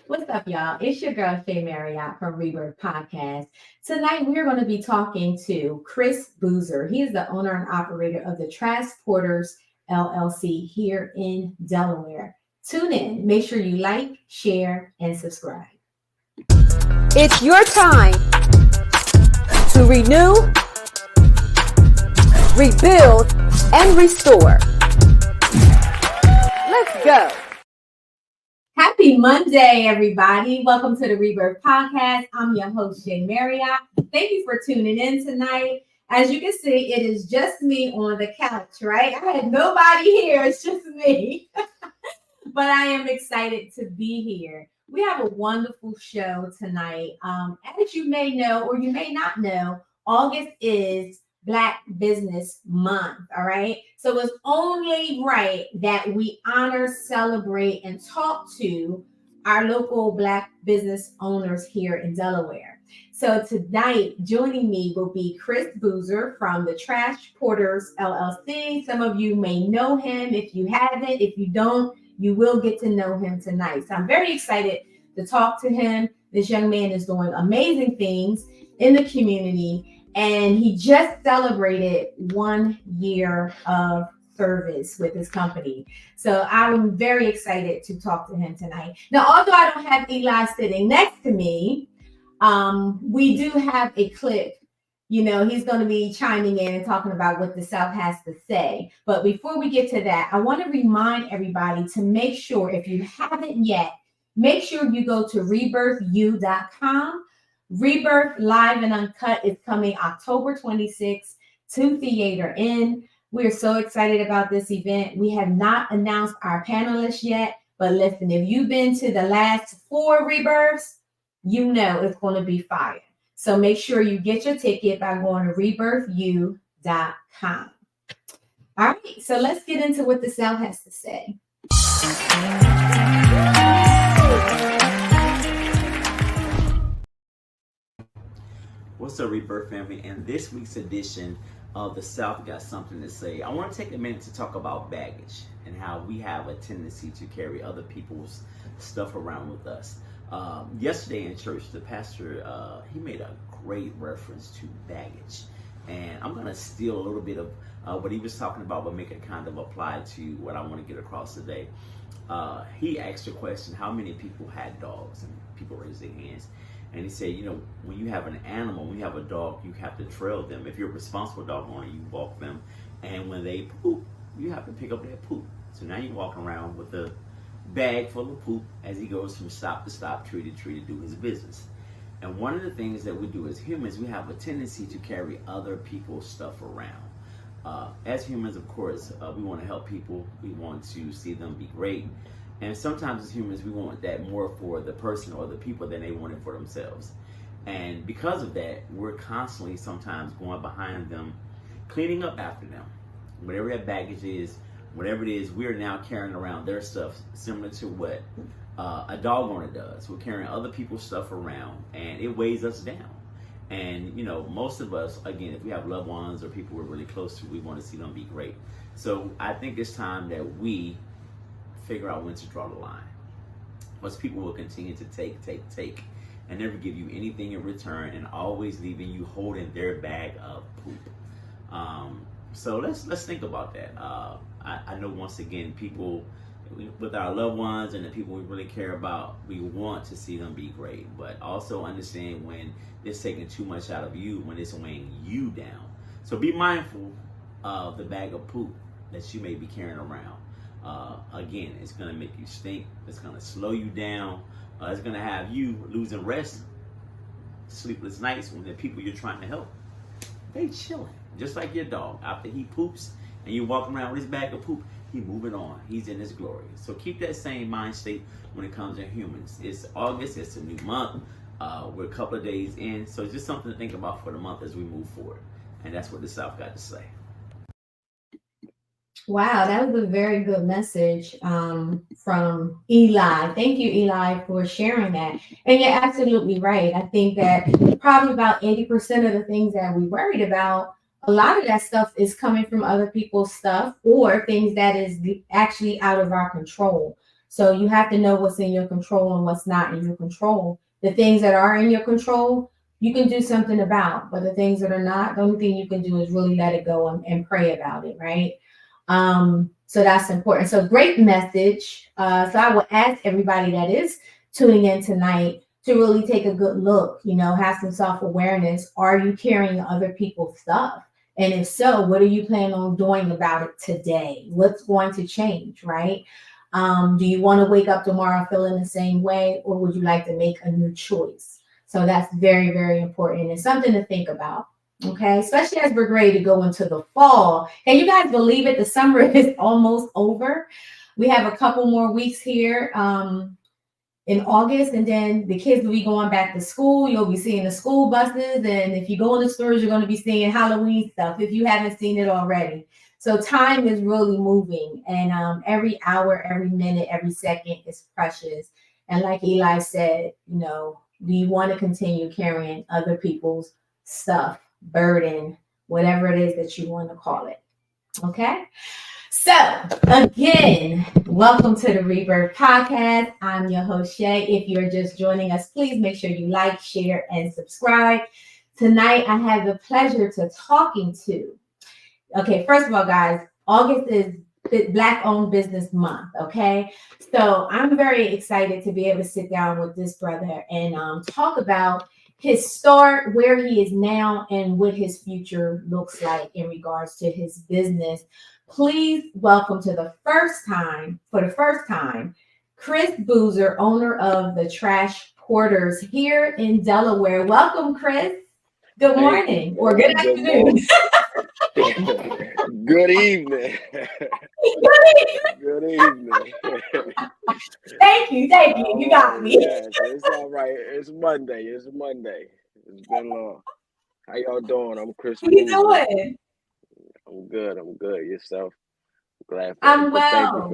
What's up, y'all? It's your girl Shay Marriott from Rebirth Podcast. Tonight we're going to be talking to Chris Boozer. He is the owner and operator of the Transporters LLC here in Delaware. Tune in. Make sure you like, share, and subscribe. It's your time to renew, rebuild, and restore. Let's go. Happy Monday, everybody. Welcome to the Rebirth Podcast. I'm your host, Shay Marriott. Thank you for tuning in tonight. As you can see, it is just me on the couch, right? I had nobody here. It's just me. But I am excited to be here. We have a wonderful show tonight. As you may know, or you may not know, August is Black Business Month, all right? So it's only right that we honor, celebrate, and talk to our local Black business owners here in Delaware. So tonight, joining me will be Chris Boozer from the Transporters LLC. Some of you may know him. If you haven't, if you don't, you will get to know him tonight. So I'm very excited to talk to him. This young man is doing amazing things in the community, and he just celebrated 1 year of service with his company. So I'm very excited to talk to him tonight. Now, although I don't have Eli sitting next to me, we do have a clip. You know, he's going to be chiming in and talking about what the South has to say. But before we get to that, I want to remind everybody to make sure, if you haven't yet, make sure you go to rebirthu.com. Rebirth Live and Uncut is coming October 26th to Theater Inn. We're so excited about this event. We have not announced our panelists yet, but listen, if you've been to the last 4 rebirths, you know it's going to be fire. So make sure you get your ticket by going to rebirthu.com. All right, so let's get into what the South has to say. What's up, Rebirth family? In this week's edition of the South Got Something to Say, I want to take a minute to talk about baggage and how we have a tendency to carry other people's stuff around with us. Yesterday in church, the pastor, he made a great reference to baggage. And I'm going to steal a little bit of what he was talking about, but make it kind of apply to what I want to get across today. He asked a question, how many people had dogs? And people raised their hands. And he said, you know, when you have an animal, when you have a dog, you have to trail them. If you're a responsible dog owner, you walk them. And when they poop, you have to pick up that poop. So now you're walking around with a bag full of poop as he goes from stop to stop, tree to tree to do his business. And one of the things that we do as humans, we have a tendency to carry other people's stuff around. As humans, of course, we want to help people. We want to see them be great. And sometimes as humans, we want that more for the person or the people than they want it for themselves. And because of that, we're constantly sometimes going behind them, cleaning up after them. Whatever that baggage is, whatever it is, we're now carrying around their stuff, similar to what a dog owner does. We're carrying other people's stuff around, and it weighs us down. And, you know, most of us, again, if we have loved ones or people we're really close to, we want to see them be great. So I think it's time that we figure out when to draw the line. Most people will continue to take, and never give you anything in return, and always leaving you holding their bag of poop. So let's think about that. I know, once again, people, with our loved ones and the people we really care about, we want to see them be great, but also understand when it's taking too much out of you, when it's weighing you down. So be mindful of the bag of poop that you may be carrying around. Again, it's going to make you stink. It's going to slow you down. It's going to have you losing rest, sleepless nights, when the people you're trying to help, they chilling. Just like your dog. After he poops and you walk around with his bag of poop, he moving on. He's in his glory. So keep that same mind state when it comes to humans. It's August. It's a new month. We're a couple of days in. So it's just something to think about for the month as we move forward. And that's what the South got to say. Wow, that was a very good message from Eli. Thank you, Eli, for sharing that. And you're absolutely right. I think that probably about 80% of the things that we worried about, a lot of that stuff is coming from other people's stuff or things that is actually out of our control. So you have to know what's in your control and what's not in your control. The things that are in your control, you can do something about, but the things that are not, the only thing you can do is really let it go and pray about it, right? So that's important. So great message. So I would ask everybody that is tuning in tonight to really take a good look, have some self-awareness. Are you carrying other people's stuff? And if so, what are you planning on doing about it today? What's going to change, right? Do you want to wake up tomorrow feeling the same way, or would you like to make a new choice? So that's very, very important and something to think about. Okay, especially as we're ready to go into the fall. Can you guys believe it? The summer is almost over. We have a couple more weeks here in August, and then the kids will be going back to school. You'll be seeing the school buses, and if you go in the stores, you're going to be seeing Halloween stuff if you haven't seen it already. So time is really moving, and every hour, every minute, every second is precious. And like Eli said, do you want to continue carrying other people's stuff, burden, whatever it is that you want to call it? Okay. So, again, welcome to the Rebirth Podcast. I'm your host, Shay. If you're just joining us, please make sure you like, share, and subscribe. Tonight, I have the pleasure to talking to. Okay, first of all, guys, August is Black-owned Business Month, okay? So I'm very excited to be able to sit down with this brother and talk about his start, where he is now, and what his future looks like in regards to his business. Please welcome for the first time, Chris Boozer, owner of the Trash Porters here in Delaware. Welcome, Chris. Good morning or good afternoon. Good evening. Good evening. Thank you. You got me. Yes, it's all right. It's Monday. It's been long. How y'all doing? I'm Chris. What are you doing? I'm good. Yourself? Glad for I'm it. well.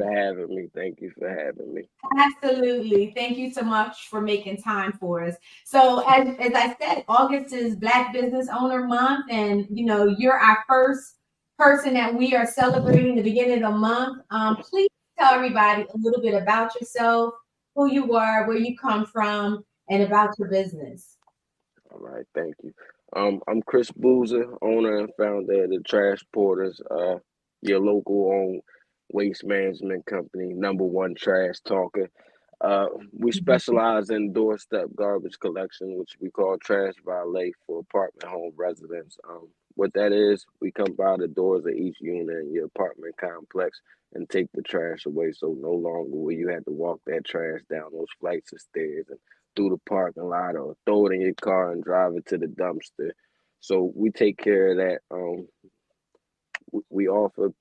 Thank you for having me. Absolutely. Thank you so much for making time for us. So as I said, August is Black Business Owner Month, and you're our first person that we are celebrating the beginning of the month. Please tell everybody a little bit about yourself, who you are, where you come from, and about your business. All right, thank you. I'm Chris Boozer, owner and founder of the Trash Porters, your local owned waste management company, number one trash talker. We specialize in doorstep garbage collection, which we call trash valet for apartment home residents. What that is, we come by the doors of each unit in your apartment complex and take the trash away. So no longer will you have to walk that trash down those flights of stairs and through the parking lot or throw it in your car and drive it to the dumpster. So we take care of that. We offer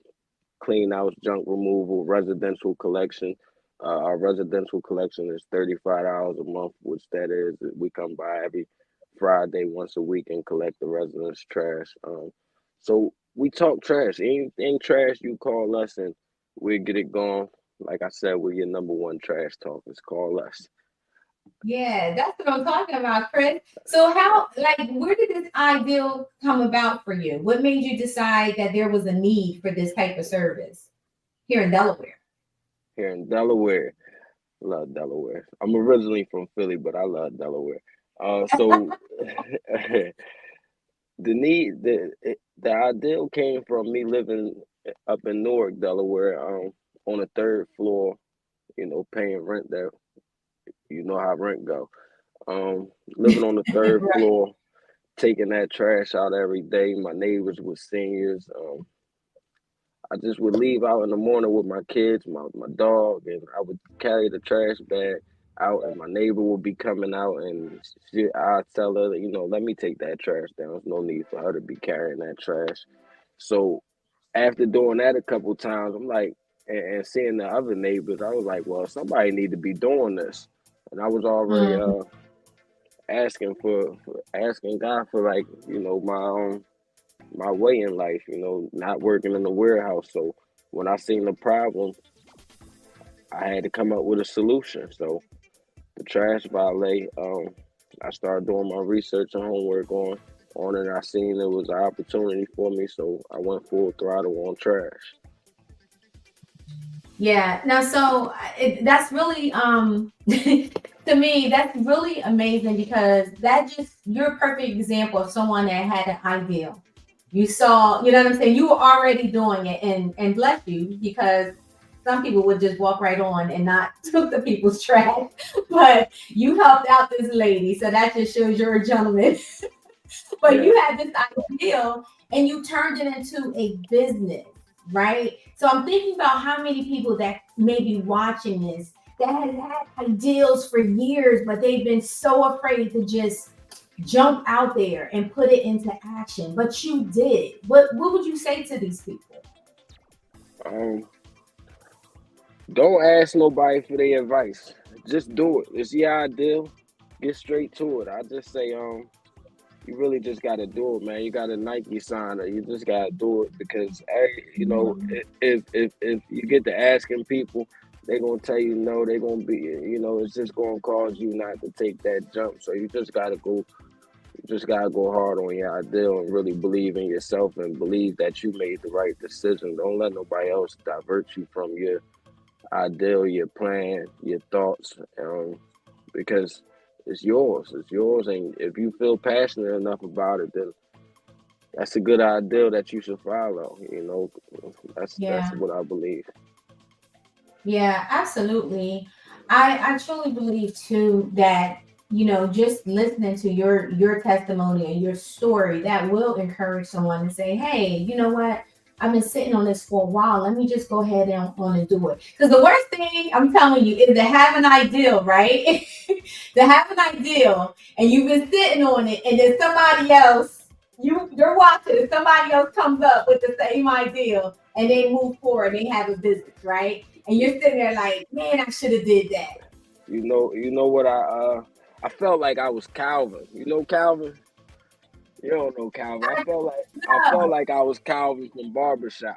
clean house junk removal, residential collection. Our residential collection is $35 a month, which that is, we come by every Friday once a week and collect the residents' trash. So we talk trash. Anything trash, you call us and we'll get it going. Like I said, we're your number one trash talkers. Call us. Yeah, that's what I'm talking about, Chris. So where did this ideal come about for you? What made you decide that there was a need for this type of service here in Delaware? Here in Delaware. Love Delaware. I'm originally from Philly, but I love Delaware. So the ideal came from me living up in Newark, Delaware, on the third floor, paying rent there. You know how rent go. Living on the third Right. floor, taking that trash out every day. My neighbors were seniors. I just would leave out in the morning with my kids, my dog, and I would carry the trash bag out, and my neighbor would be coming out, and I'd tell her, let me take that trash down. There's no need for her to be carrying that trash. So after doing that a couple times, I'm like, and seeing the other neighbors, I was like, well, somebody need to be doing this. And I was already asking God for like, my way in life, not working in the warehouse. So when I seen the problem, I had to come up with a solution. So the trash valet, I started doing my research and homework on it. I seen it was an opportunity for me, so I went full throttle on trash. Yeah. Now, so that's really to me that's really amazing because that just you're a perfect example of someone that had an ideal. You saw, you know what I'm saying? You were already doing it, and bless you because some people would just walk right on and not took the people's trash, but you helped out this lady, so that just shows you're a gentleman. But Yeah. you had this ideal and you turned it into a business, right? So I'm thinking about how many people that may be watching this that have had ideals for years, but they've been so afraid to just jump out there and put it into action. But you did. What would you say to these people? Um, don't ask nobody for their advice. Just do it. It's your ideal. Get straight to it. I just say, you really just gotta do it, man. You got a Nike signer. You just gotta do it because, hey, if you get to asking people, they gonna tell you no. They gonna be, it's just gonna cause you not to take that jump. So you just gotta go. You just gotta go hard on your ideal and really believe in yourself and believe that you made the right decision. Don't let nobody else divert you from your ideal, your plan, your thoughts, because it's yours. It's yours, and if you feel passionate enough about it, then that's a good ideal that you should follow. That's Yeah. what I believe. Yeah, absolutely. I truly believe too that just listening to your testimony and your story that will encourage someone to say, hey, you know what? I've been sitting on this for a while. Let me just go ahead and on and do it. Because the worst thing I'm telling you is to have an ideal, right? To have an ideal and you've been sitting on it, and then somebody else you're watching, and somebody else comes up with the same ideal and they move forward. They have a business, right? And you're sitting there like, man, I should have did that. You know what I felt like I was Calvin. You know Calvin? You don't know Calvin. I I felt like I felt know. like I was Calvin from Barbershop.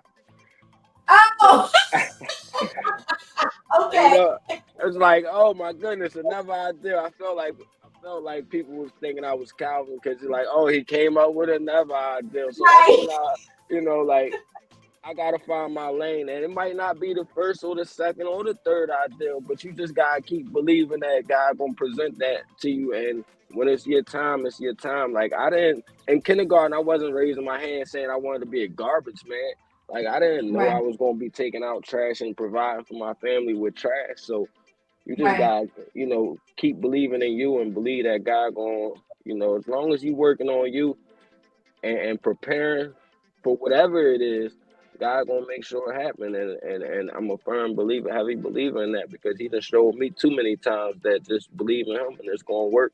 So Oh, you okay. know, it's like, oh my goodness, another idea. I felt like people was thinking I was Calvin because like, oh, he came up with another idea. So that's Right. when like I gotta find my lane, and it might not be the first or the second or the third ideal, but you just gotta keep believing that God gonna present that to you, and when it's your time, it's your time. Like I didn't in kindergarten, I wasn't raising my hand saying I wanted to be a garbage man. Like I didn't know I Right. was gonna be taking out trash and providing for my family with trash. So you just Right. gotta, keep believing in you and believe that God gonna, as long as you working on you and preparing for whatever it is, God gonna make sure it happen. And I'm a firm believer, heavy believer in that because He done showed me too many times that just believe in Him and it's gonna work.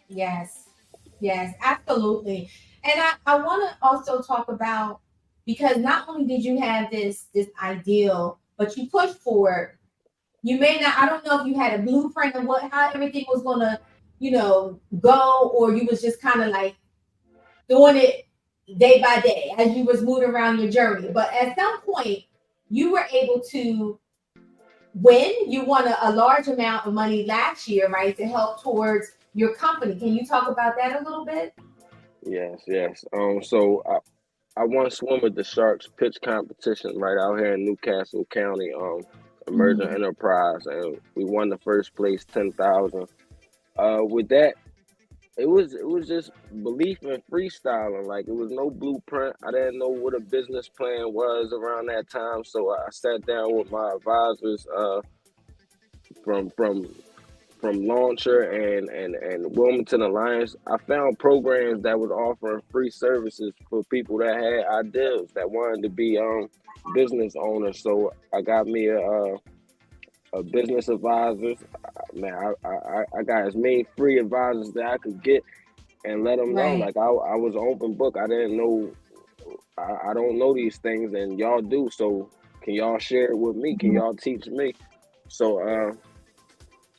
Yes. Yes, absolutely. And I want to also talk about, because not only did you have this ideal, but you pushed forward. You may not, I don't know if you had a blueprint of what how everything was gonna, go, or you was just kind of like doing it day by day as you was moving around your journey. But at some point, you were able to win. You won a large amount of money last year, right, to help towards your company. Can you talk about that a little bit? Yes, yes. So I won swim with the Sharks pitch competition right out here in Newcastle County, emerging Mhm. enterprise, and we won the first place 10,000. With that, it was just belief in freestyling. Like it was no blueprint. I didn't know what a business plan was around that time, so I sat down with my advisors from from from Launcher and Wilmington Alliance. I found programs that was offering free services for people that had ideas that wanted to be business owners. So I got me a business advisors. Man, I got as many free advisors that I could get and let them know. Right. Like I was an open book. I didn't know. I don't know these things, and y'all do. So can y'all share it with me? Can Mhm. y'all teach me? So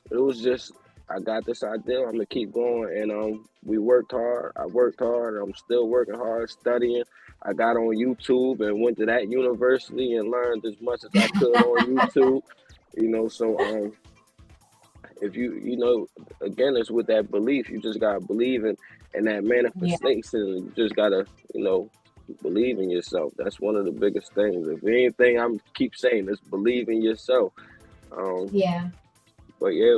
it was just I got this idea. I'm gonna keep going, and we worked hard. I worked hard. I'm still working hard, studying. I got on YouTube and went to that university and learned as much as I could on YouTube. So if again, it's with that belief. You just gotta believe in that Yeah. manifestation. You just gotta, you know, believe in yourself. That's one of the biggest things. If anything, I'm keep saying is believe in yourself. Um, Yeah. but yeah,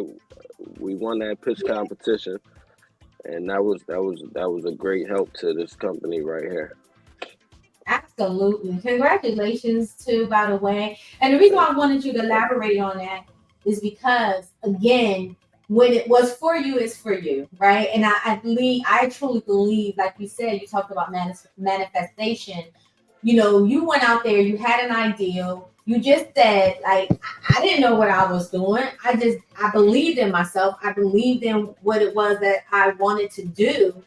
we won that pitch Yeah. competition, and that was a great help to this company right here. Absolutely. Congratulations too, by the way. And the reason why Thank I wanted you to elaborate on that is because again, when it was for you, it's for you, right? And I believe, I truly believe, like you said, you talked about manifestation. You know, you went out there, you had an ideal. You just said, like, I didn't know what I was doing. I believed in myself. I believed in what it was that I wanted to do,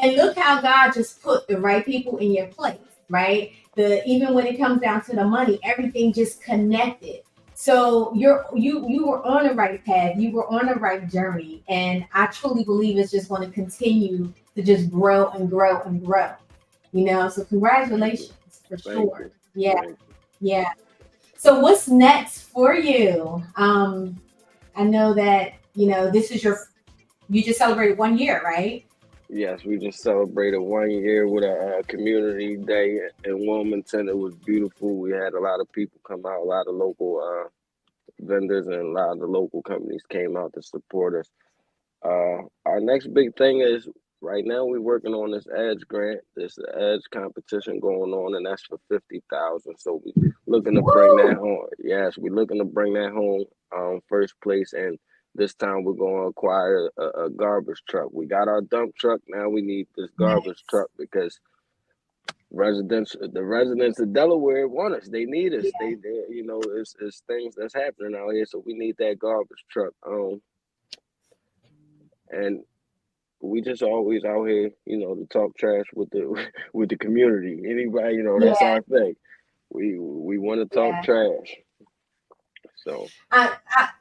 and look how God just put the right people in your place, right? The Even when it comes down to the money, everything just connected. So you were on the right path, you were on the right journey, and I truly believe it's just going to continue to just grow and grow and grow. You know, so you. congratulations for Thank sure. you. Yeah, Thank you. yeah. So what's next for you? I know that this is you just celebrated 1 year, right? Yes, we just celebrated 1 year with a community day in Wilmington. It was beautiful. We had a lot of people come out, a lot of local vendors, and a lot of the local companies came out to support us. Our next big thing is right now we're working on this Edge grant. There's an Edge competition going on, and that's for 50,000. So we looking to bring that Woo! home. Yes, we're looking to bring that home, first place, and this time we're going to acquire a garbage truck. We got our dump truck now. We need this garbage Nice. truck because the residents of Delaware want us. They need us. Yeah. It's things that's happening out here, so we need that garbage truck. And we just always out here, to talk trash with the with the community. Anybody, that's Yeah. our thing. We want to talk Yeah. trash. So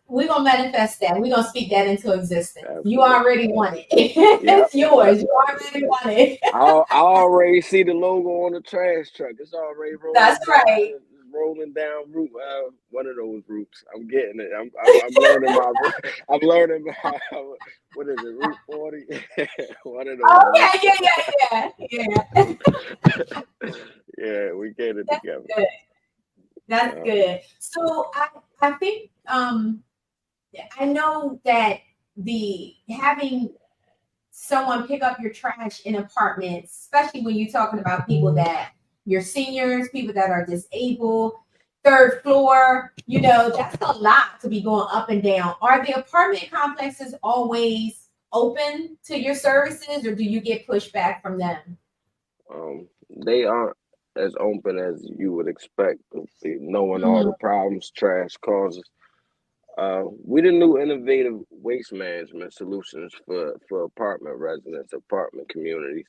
We're gonna manifest that. We're gonna speak that into existence. You absolutely, already want it. yep, It's yep. yours. You already want it. I already see the logo on the trash truck. It's already That's right. rolling down route. One of those routes. I'm getting it. I'm learning my. I'm learning my. What is it? Route 40. One of those Okay. routes. Yeah. Yeah, we get it That's together. good. That's Uh, good. So I think I know that the having someone pick up your trash in apartments, especially when you're talking about people that you're seniors, people that are disabled, third floor, that's a lot to be going up and down. Are the apartment complexes always open to your services, or do you get pushback from them? they aren't as open as you would expect, knowing all the Mhm. problems trash causes. We the new innovative waste management solutions for apartment residents, apartment communities,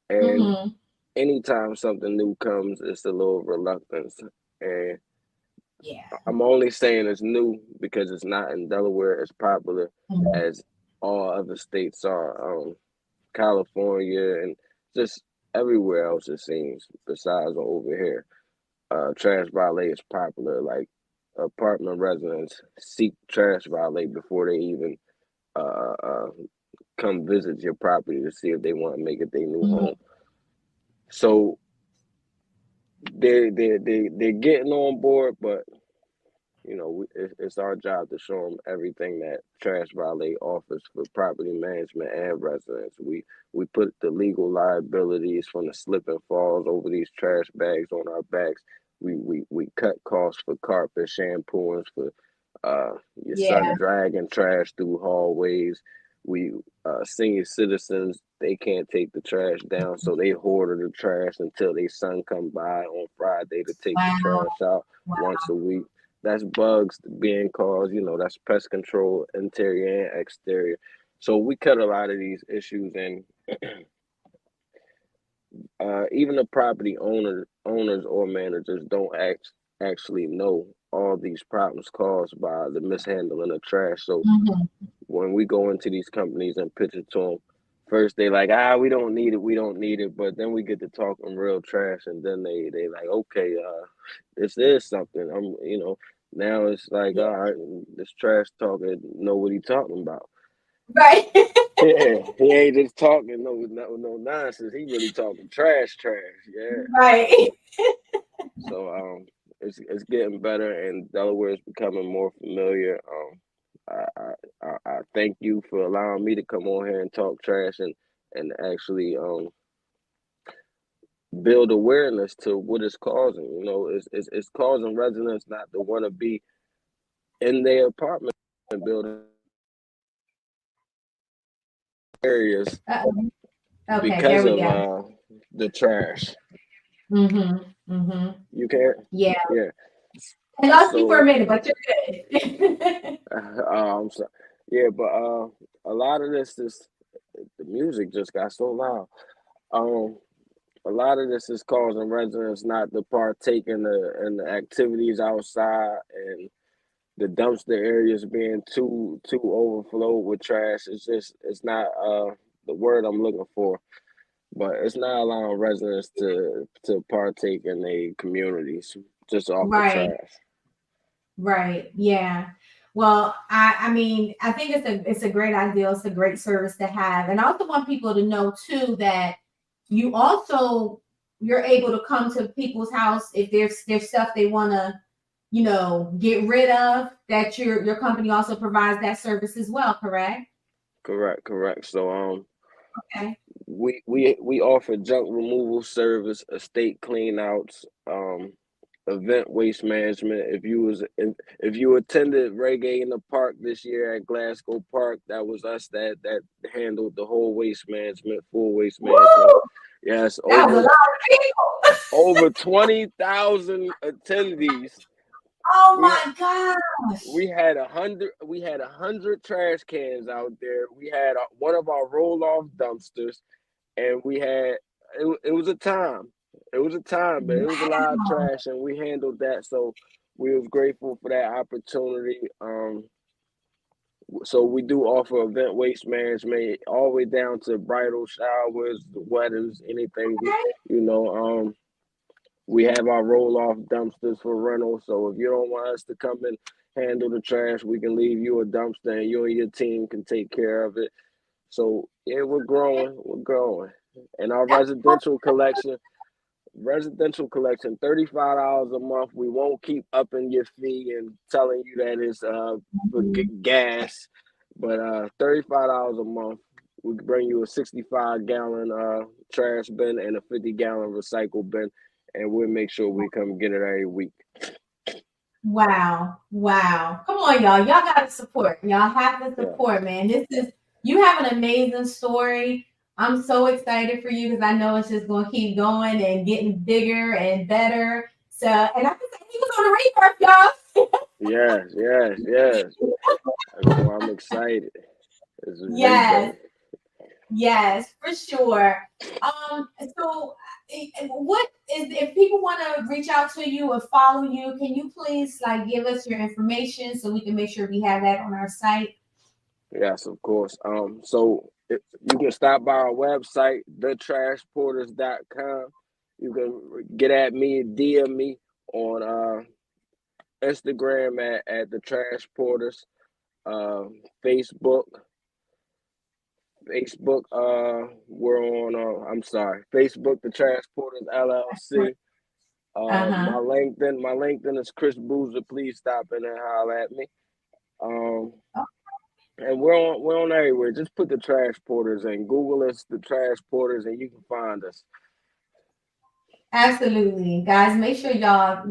and Mhm. anytime something new comes, it's a little reluctance. And Yeah. I'm only saying it's new because it's not in Delaware as popular Mhm. as all other states are. California and just everywhere else it seems besides over here. Trash valet is popular. Like apartment residents seek trash valet before they even uh, uh, come visit your property to see if they want to make it their new home. Mhm. So they're getting on board, but it's our job to show them everything that Trash Valet offers for property management and residents. We put the legal liabilities from the slip and falls over these trash bags on our backs. We cut costs for carpet shampooings for your son Yeah. dragging trash through hallways. We senior citizens, they can't take the trash down, so they hoard the trash until their son come by on Friday to take the Wow. trash out Wow. once a week. That's bugs being caused, that's pest control, interior and exterior. So we cut a lot of these issues, and even the property owners or managers don't actually know all these problems caused by the mishandling of trash. So Mhm. when we go into these companies and pitch it to them, first they like, we don't need it, but then we get to talking real trash, and then they like, okay, this is something. Now it's like, Yeah. all right, this trash talker know what he talking about. Right. Yeah, he ain't just talking no nonsense. He really talking trash. Yeah. Right. So it's getting better, and Delaware is becoming more familiar. I thank you for allowing me to come on here and talk trash and actually build awareness to what it's causing. You know, it's causing residents not to want to be in their apartment building areas Uh-oh. Okay, there because we of go. the trash. Mm-hmm. Mm-hmm. You can't, Yeah. yeah. I lost you for a So minute, but you're good. I'm sorry. Yeah, but a lot of this is the music just got so loud. Um, a lot of this is causing residents not to partake in the activities outside, and the dumpster areas being too overflowed with trash. It's not the word I'm looking for, but it's not allowing residents to partake in their communities just off the Right. trash. Right. Yeah. Well, I mean, I think it's a great idea. It's a great service to have. And I also want people to know too that you also you're able to come to people's house if there's stuff they want to, get rid of, that your company also provides that service as well, correct? Correct. So Okay. we offer junk removal service, estate clean outs, event waste management. If you attended Reggae in the Park this year at Glasgow Park, that was us that handled the whole waste management, full waste management. Woo! Yes, That was a lot of people. over 20,000 attendees. Oh We my gosh. we had 100 trash cans out there. We had one of our roll off dumpsters, and we had it was a time. It was a time, but it was a lot of Wow. trash, and we handled that. So we was grateful for that opportunity. So we do offer event waste management all the way down to bridal showers, weddings, anything. Okay. You know, we have our roll off dumpsters for rental. So if you don't want us to come and handle the trash, we can leave you a dumpster, and you and your team can take care of it. So yeah, we're growing. And our residential collection, $35 a month. We won't keep upping your fee and telling you that it's for gas, but $35 a month. We bring you a 65-gallon trash bin and a 50-gallon recycle bin, and we'll make sure we come get it every week. Wow. Wow. Come on, y'all. Y'all got to support. Y'all have to Yeah. support, man. You have an amazing story. I'm so excited for you because I know it's just going to keep going and getting bigger and better. So, and I can say he was on the rebirth, Yes. So I'm excited. It's a y'all. rebirth. Yes, for sure. So what is if people want to reach out to you or follow you, can you please like give us your information so we can make sure we have that on our site? Yes, of course. You can stop by our website, thetrashporters.com. You can get at me, DM me on Instagram at the Trash Porters, uh, Facebook. We're on. I'm sorry, Facebook, the Trash Porters LLC. Uh-huh. My LinkedIn is Chris Boozer. Please stop in and holler at me. Um, And we're on everywhere. Just put the Trash Porters and Google us, the Trash Porters, and you can find us. Absolutely. Guys, make sure y'all,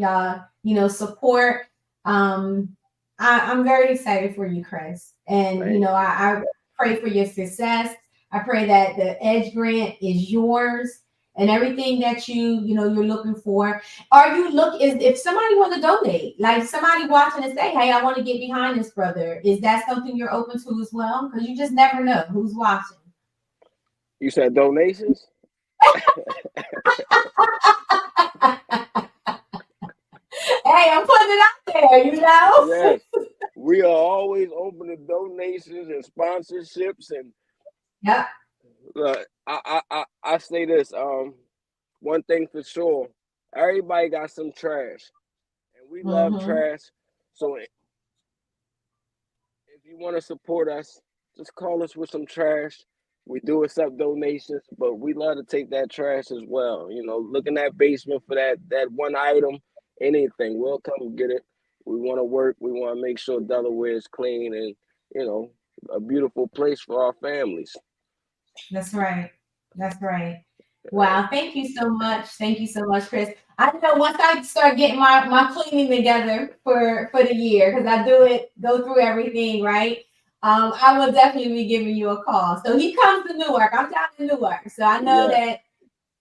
support. I'm very excited for you, Chris. And Thank you. I pray for your success. I pray that the Edge grant is yours and everything that you're looking for. Are you look is if somebody want to donate, like somebody watching and say, hey, I want to get behind this brother, is that something you're open to as well? Because you just never know who's watching. You said donations? Hey, I'm putting it out there. Yes. We are always open to donations and sponsorships. And Yep. I say this. One thing for sure, everybody got some trash, and we love Mm-hmm. trash. So if you want to support us, just call us with some trash. We do accept donations, but we love to take that trash as well. You know, look in that basement for that one item, anything. We'll come get it. We want to work. We want to make sure Delaware is clean and, you know, a beautiful place for our families. That's right. That's right. Wow. Thank you so much. Thank you so much, Chris. I know once I start getting my cleaning together for the year, because I go through everything, right? I will definitely be giving you a call. So he comes to Newark. I'm down in Newark. So I know Yeah, that,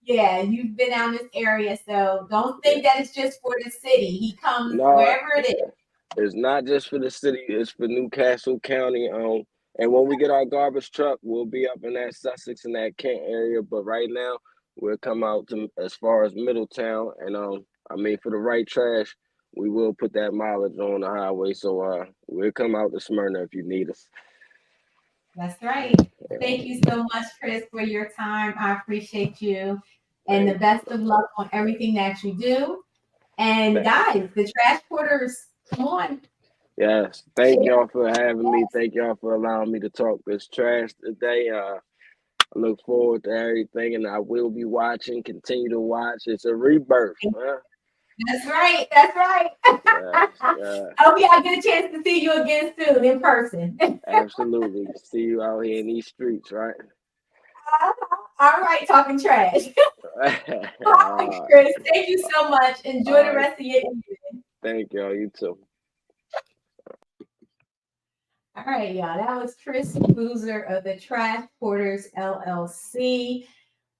yeah, you've been down this area. So don't yeah. think that it's just for the city. He comes No, wherever it is. it's not just for the city, it's for Newcastle County. And when we get our garbage truck, we'll be up in that Sussex and that Kent area. But right now, we'll come out to as far as Middletown. And I mean, for the right trash, we will put that mileage on the highway. So we'll come out to Smyrna if you need us. That's right. Thank you so much, Chris, for your time. I appreciate you. And the Thank, best of luck on everything that you do. And thank, guys, the trash porters, come on. yes, thank y'all for having me. Thank y'all for allowing me to talk this trash today. I look forward to everything, and I will be watching. Continue to watch. It's a rebirth, huh? That's right. That's right. Yes, I yeah, hope y'all get a chance to see you again soon in person. absolutely. See you out here in these streets, right? All right, talking trash. All right, All Chris. Thank you so much. Enjoy the right. rest of your evening. Thank y'all. You too. All right, y'all. That was Chris Boozer of the Trash Porters LLC.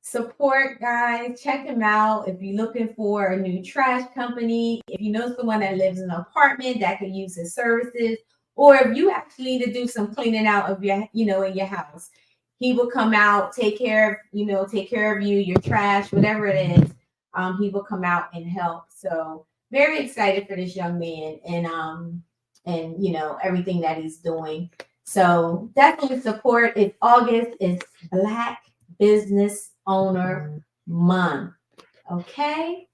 Support, guys. Check him out if you're looking for a new trash company. If you know someone that lives in an apartment that could use his services, or if you actually need to do some cleaning out of your, in your house, he will come out, take care of you, your trash, whatever it is. He will come out and help. So very excited for this young man and everything that he's doing. So definitely support. It's August. It's Black Business Owner Month. Okay,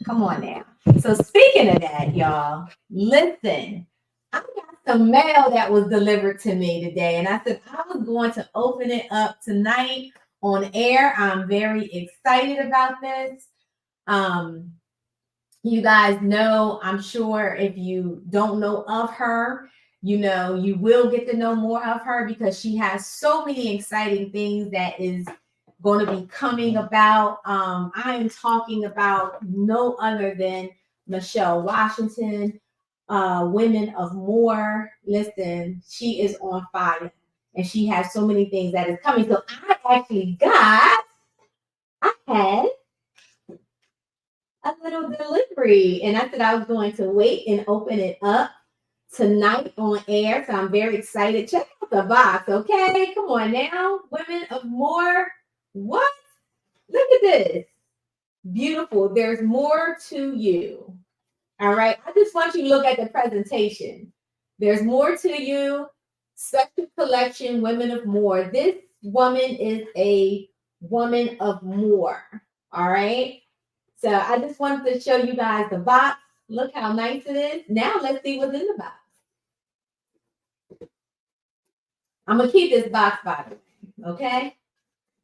come on now. So speaking of that, y'all, listen. I got some mail that was delivered to me today, and I said I was going to open it up tonight on air. I'm very excited about this. Um, you guys know, I'm sure if you don't know of her, you will get to know more of her because she has so many exciting things that is going to be coming about. I am talking about no other than Michelle Washington, Women of More. Listen, she is on fire and she has so many things that is coming. So I had a little delivery. And I said I was going to wait and open it up tonight on air. So I'm very excited. Check out the box, okay? Come on now. Women of More. What? Look at this. Beautiful. There's more to you. All right. I just want you to look at the presentation. There's more to you. Special collection, Women of More. This woman is a woman of more. All right. So I just wanted to show you guys the box. Look how nice it is. Now let's see what's in the box. I'm gonna keep this box by the way, okay?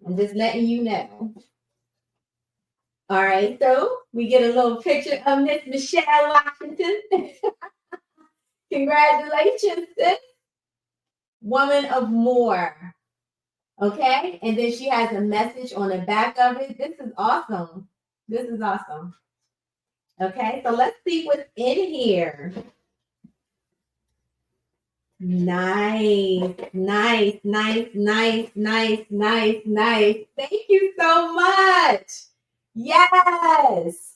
I'm just letting you know. All right, so we get a little picture of Miss Michelle Washington. Congratulations, sis. Woman of More. Okay, and then she has a message on the back of it. This is awesome. This is awesome. Okay, so let's see what's in here. Nice, nice, nice, nice, nice, nice, nice. Thank you so much. Yes.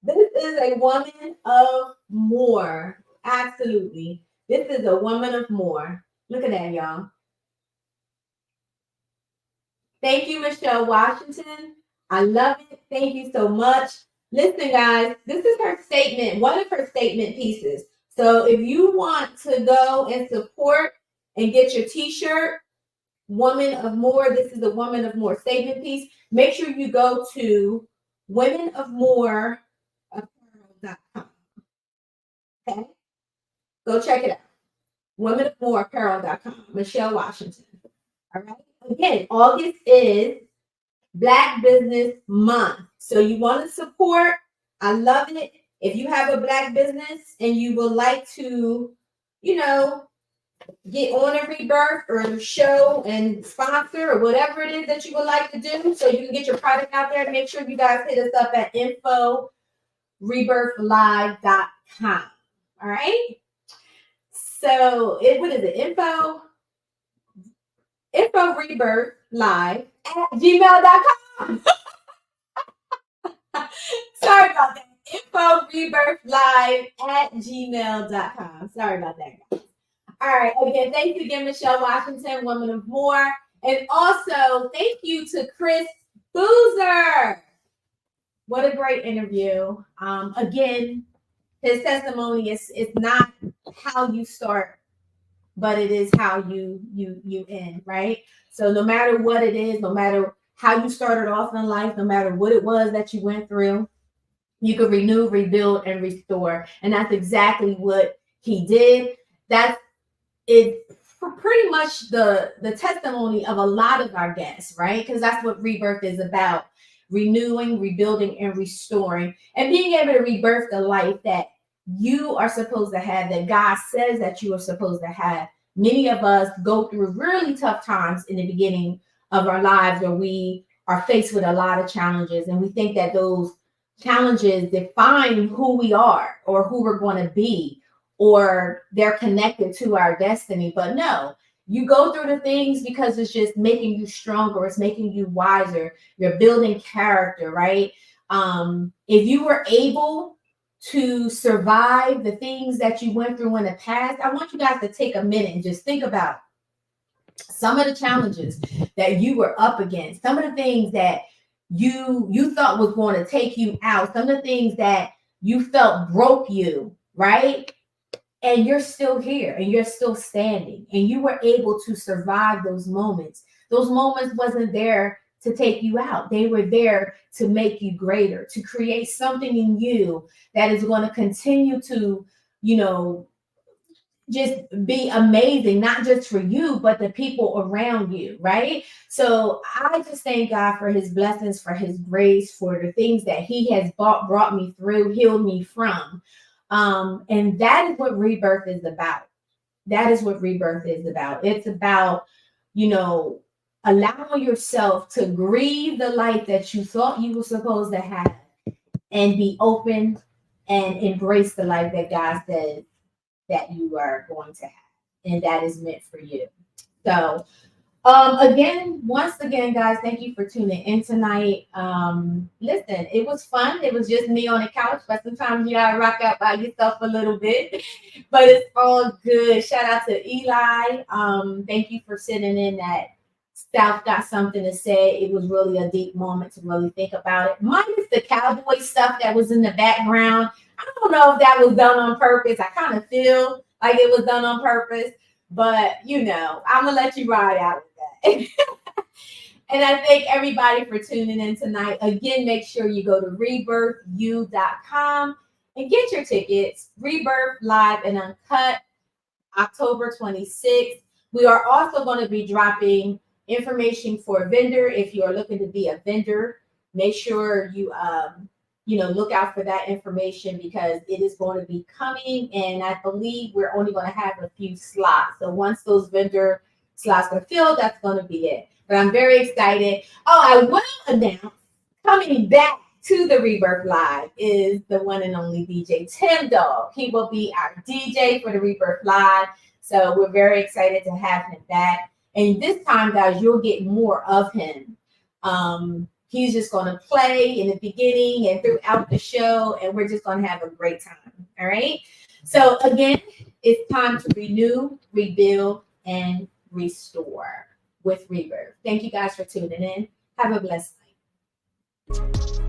This is a woman of more. Absolutely. This is a woman of more. Look at that, y'all. Thank you, Michelle Washington. I love it. Thank you so much. Listen, guys, this is her statement, one of her statement pieces. So if you want to go and support and get your t-shirt, Woman of More, this is the Woman of More statement piece. Make sure you go to womenofmoreapparel.com. Okay? Go check it out. womenofmoreapparel.com, Michelle Washington. All right. Again, August is Black Business Month. So you want to support. I love it. If you have a Black business and you would like to, you know, get on a Rebirth or show and sponsor or whatever it is that you would like to do so you can get your product out there, make sure you guys hit us up at info.rebirthlive.com. All right. So what is it? Info rebirth live at gmail.com. Sorry about that. Info rebirth live at gmail.com. Sorry about that, guys. All right. Again, thank you again, Michelle Washington, Woman of More. And also, thank you to Chris Boozer. What a great interview. Again, his testimony is not how you start, but it is how you end, right? So no matter what it is, no matter how you started off in life, no matter what it was that you went through, you can renew, rebuild, and restore. And that's exactly what he did. That's it. Pretty much the testimony of a lot of our guests, right? Because that's what rebirth is about: renewing, rebuilding, and restoring, and being able to rebirth the life that you are supposed to have, that God says that you are supposed to have. Many of us go through really tough times in the beginning of our lives where we are faced with a lot of challenges, and we think that those challenges define who we are or who we're going to be, or they're connected to our destiny. But no, you go through the things because it's just making you stronger. It's making you wiser. You're building character, right? If you were able to survive the things that you went through in the past, I want you guys to take a minute and just think about some of the challenges that you were up against, some of the things that you thought was going to take you out, some of the things that you felt broke you, right? And you're still here and you're still standing and you were able to survive those moments. Those moments wasn't there to take you out. They were there to make you greater, to create something in you that is going to continue to, just be amazing, not just for you, but the people around you, right? So I just thank God for his blessings, for his grace, for the things that he has brought me through, healed me from. And that is what rebirth is about. That is what rebirth is about. It's about, allowing yourself to grieve the life that you thought you were supposed to have and be open and embrace the life that God said that you are going to have and that is meant for you. So once again, guys, thank you for tuning in tonight. Listen, it was fun. It was just me on the couch, but sometimes you gotta rock out by yourself a little bit, but it's all good. Shout out to Eli. Thank you for sitting in that South Got Something to Say. It was really a deep moment to really think about it. Minus the cowboy stuff that was in the background. I don't know if that was done on purpose. I kind of feel like it was done on purpose, but I'm gonna let you ride out with that. And I thank everybody for tuning in tonight. Again, make sure you go to rebirthu.com and get your tickets. Rebirth Live and Uncut, October 26th. We are also going to be dropping information for a vendor. If you are looking to be a vendor, make sure you look out for that information because it is going to be coming. And I believe we're only going to have a few slots. So once those vendor slots are filled, that's going to be it. But I'm very excited. Oh, I will announce coming back to the Rebirth Live is the one and only DJ Tim Dog. He will be our DJ for the Rebirth Live. So we're very excited to have him back. And this time, guys, you'll get more of him. He's just going to play in the beginning and throughout the show, and we're just going to have a great time. All right. So again, it's time to renew, rebuild, and restore with Rebirth. Thank you guys for tuning in. Have a blessed night.